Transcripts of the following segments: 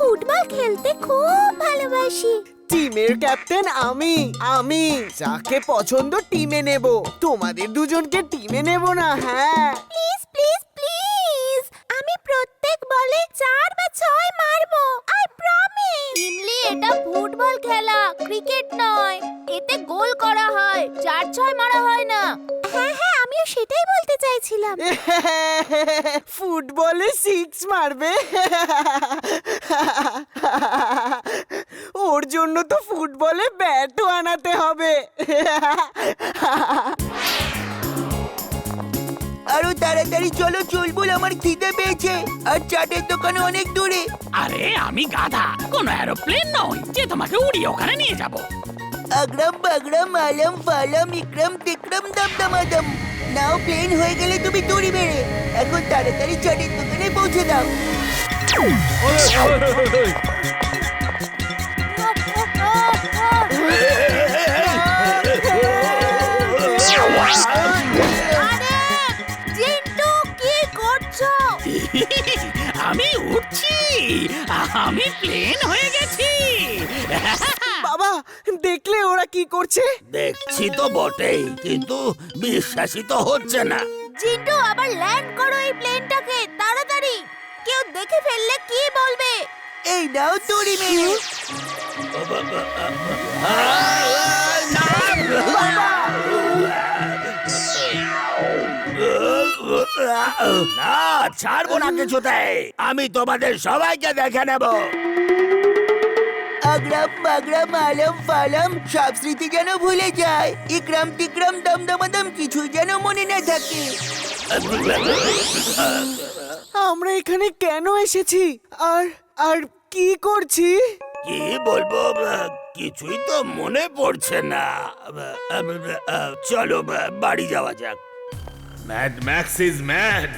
Football খেলতে খুব ভালোবাসি। টিমের ক্যাপ্টেন আমি যাকে পছন্দ টিমে নেব, তোমাদের দুজনকে টিমে নেব না। হ্যাঁ, প্লিজ প্লিজ প্লিজ, আমি প্রত্যেক বলে 4 বা 6 মারবো, আই প্রমিস। ইমলি, এটা ফুটবল খেলা, ক্রিকেট নয়। এতে গোল করা হয়, 4-6 মারা হয় না। হ্যাঁ হ্যাঁ, আমিও সেটাই বলতে চাইছিলাম। ফুটবলে 6 মারবে? ওর জন্য তো ফুটবলে ব্যাটও আনাতে হবে। আরো তাড়াতাড়ি চলো, চুলবুল, আমার খিদে পেয়েছে, আর চাটের দোকান অনেক দূরে। আরে আমি গাধা, কোনো এরোপ্লেন নয় যে তোমাকে উড়িয়ে ওখানে নিয়ে যাব। আগরাম বাগরাম আলম ফালাম ইকরাম তিকরাম দমদমাদম। নাও প্লেন হয়ে গেলে তুমি দড়ি বেড়ে, এখন তাড়াতাড়ি চাটের দোকানে পৌঁছে দাও। আরে জিন্টু, কি করছো? আমি উঠছি, আমি প্লেন হয়ে গেছি। বাবা, দেখলে ওরা কি করছে? দেখছি তো বটেই, কিন্তু বিশ্বাসই তো হচ্ছে না। জিন্টু, আবার ল্যান্ড করো এই প্লেনটাকে, তাড়াতাড়ি। কেউ দেখে ফেললে কি বলবে? এই নাও দড়ি মেরে। না, ছাড়বো না কিছুতেই। আমি তোমাদের সবাইকে দেখে নেব। আগরাম বাগরাম আলম ফালাম সব স্মৃতি যেন ভুলে যায়, ইকরাম তিকরাম দমদমাদম কিছু যেন মনে না থাকে। আমরা এখানে কেন এসেছি, আর আর কি করছি? কি বলবো, কিছুই তো মনে পড়ছে না। চলো বাড়ি যাওয়া যাক। Mad max is mad,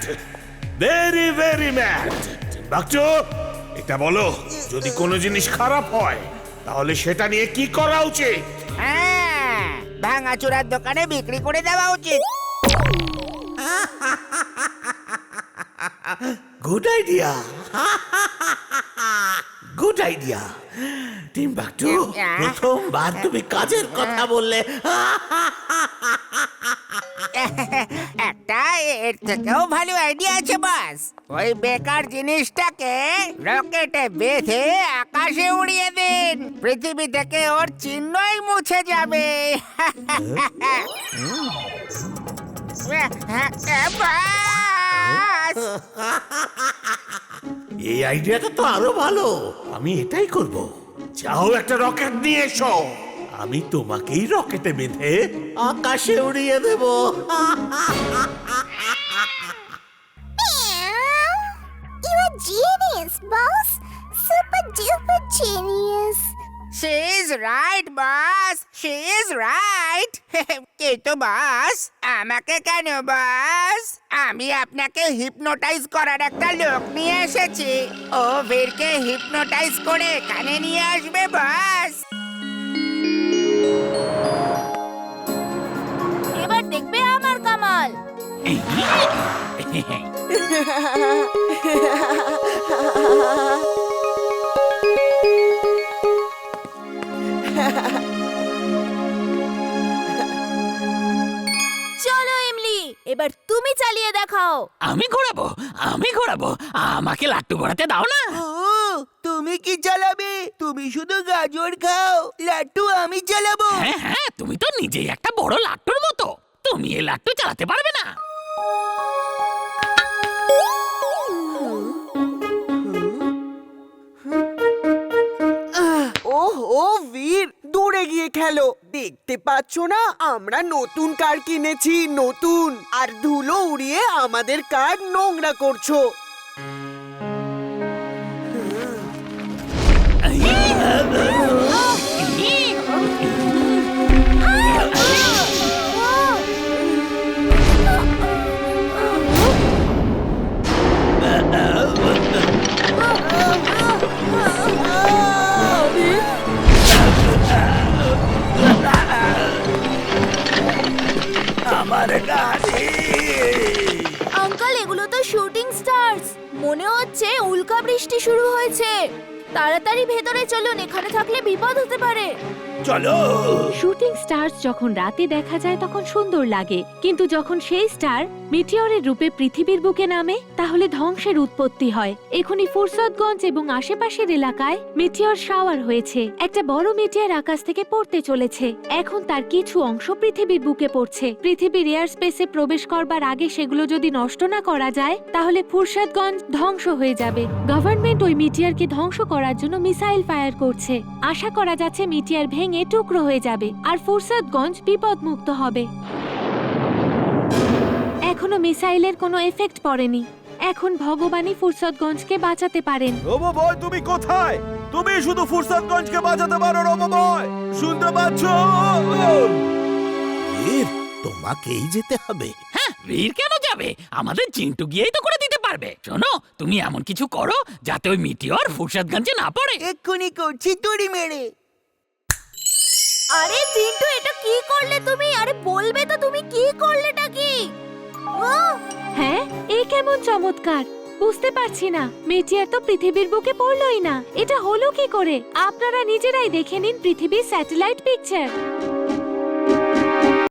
very very mad. Bachchu, এটা বলো, যদি কোনো জিনিস খারাপ হয় তাহলে সেটা নিয়ে কি করা উচিত? হ্যাঁ, ভাঙাচোরার দোকানে বিক্রি করে দেওয়া উচিত। Good idea, good idea. Team Bachchu, প্রথমবার তুমি কাজের কথা বললে। একটা এর থেকেও ভালো আইডিয়া আছে বস। ওই বেকার জিনিসটাকে রকেটে বেঁধে আকাশে উড়িয়ে দিন, পৃথিবী থেকে ওর চিহ্নই মুছে যাবে। বাস! এই আইডিয়াটা তো আরো ভালো, আমি এটাই করব। যাও একটা রকেট নিয়ে এসো, আমি তোমাকেই রকেটে বেঁধে আকাশে উড়িয়ে দেব। You are genius, boss. Super duper genius. She is right, boss. She is right. কিন্তু বস, আমাকে কেন বস? আমি আপনাকে হিপনোটাইজ করার একটা লোক নিয়ে এসেছি। ও বীরকে হিপনোটাইজ করে এখানে নিয়ে আসবে বস। এবার দেখবে আমার কামাল। চলো এমলি, এবার তুমি চালিয়ে দেখাও। আমি ঘোরাবো, আমি ঘোরাবো, আমাকে লাট্টু ঘোরাতে দাও না। ও, তুমি কি চালাবে? তুমি শুধু গাজর খাও, লাট্টু আমি চালাবো। হ্যাঁ হ্যাঁ, তুমি তো নিজেই একটা বড় লাট্টুর মতো, তুমি এই লাট্টু চালাতে পারবে না। ও বীর, দূরে গিয়ে খেলো। দেখতে পাচ্ছ না আমরা নতুন কার কিনেছি, নতুন, আর ধুলো উড়িয়ে আমাদের কার নোংরা করছো। আমার গাড়ি। আঙ্কেল, এগুলো তো শুটিং স্টারস। মনে হচ্ছে উল্কা বৃষ্টি শুরু হয়েছে। তাড়াতাড়ি ভেতরে চলুন, এখানে থাকলে বিপদ হতে পারে। চলো। শুটিং স্টার্স যখন রাতে দেখা যায় তখন সুন্দর লাগে, কিন্তু যখন সেই স্টার মিটিওরের রূপে পৃথিবীর বুকে নামে তাহলে ধ্বংসের উৎপত্তি হয়। এখনই ফুরসতগঞ্জ এবং আশেপাশের এলাকায় মিটিওর শাওয়ার হয়েছে। একটা বড় মিটিওর আকাশ থেকে পড়তে চলেছে। এখন তার কিছু অংশ পৃথিবীর বুকে পড়ছে। পৃথিবীর এয়ার স্পেসে প্রবেশ করবার আগে সেগুলো যদি নষ্ট না করা যায় তাহলে ফুরসতগঞ্জ ধ্বংস হয়ে যাবে। গভর্নমেন্ট ওই মিটিওরকে ধ্বংস করার জন্য মিসাইল ফায়ার করছে। আশা করা যাচ্ছে মিটিওর ভেঙে টুকরো হয়ে যাবে আর ফুরসতগঞ্জ বিপদমুক্ত হবে। এখনো মিসাইলের কোনো এফেক্ট পড়েনি। এখন ভগবানই ফুরসতগঞ্জকে বাঁচাতে পারেন। রোবো বয়, তুমি কোথায়? তুমি শুধু ফুরসতগঞ্জকে বাঁচাতে পারো রোবো বয়, শুনতে পাচ্ছ? বীর, তোমাকেই যেতে হবে। হ্যাঁ, বীর কেন যাবে? আমাদের চিন্টু গিয়েই তো করে দিতে পারবে। শোনো, তুমি এমন কিছু করো যাতে ওই মিটিওর ফুরসতগঞ্জে না পড়ে। এক্ষুনি করছি তুড়ি মেরে। আরে চিন্টু, এটা কি করলে তুমি? আরে বলবে তো তুমি কি করলেটা কি? হ্যাঁ, এই কেমন চমৎকার! বুঝতে পারছি না, মিটিওর তো পৃথিবীর বুকে পড়লই না। এটা হলো কি করে? আপনারা নিজেরাই দেখে নিন পৃথিবীর স্যাটেলাইট পিকচার।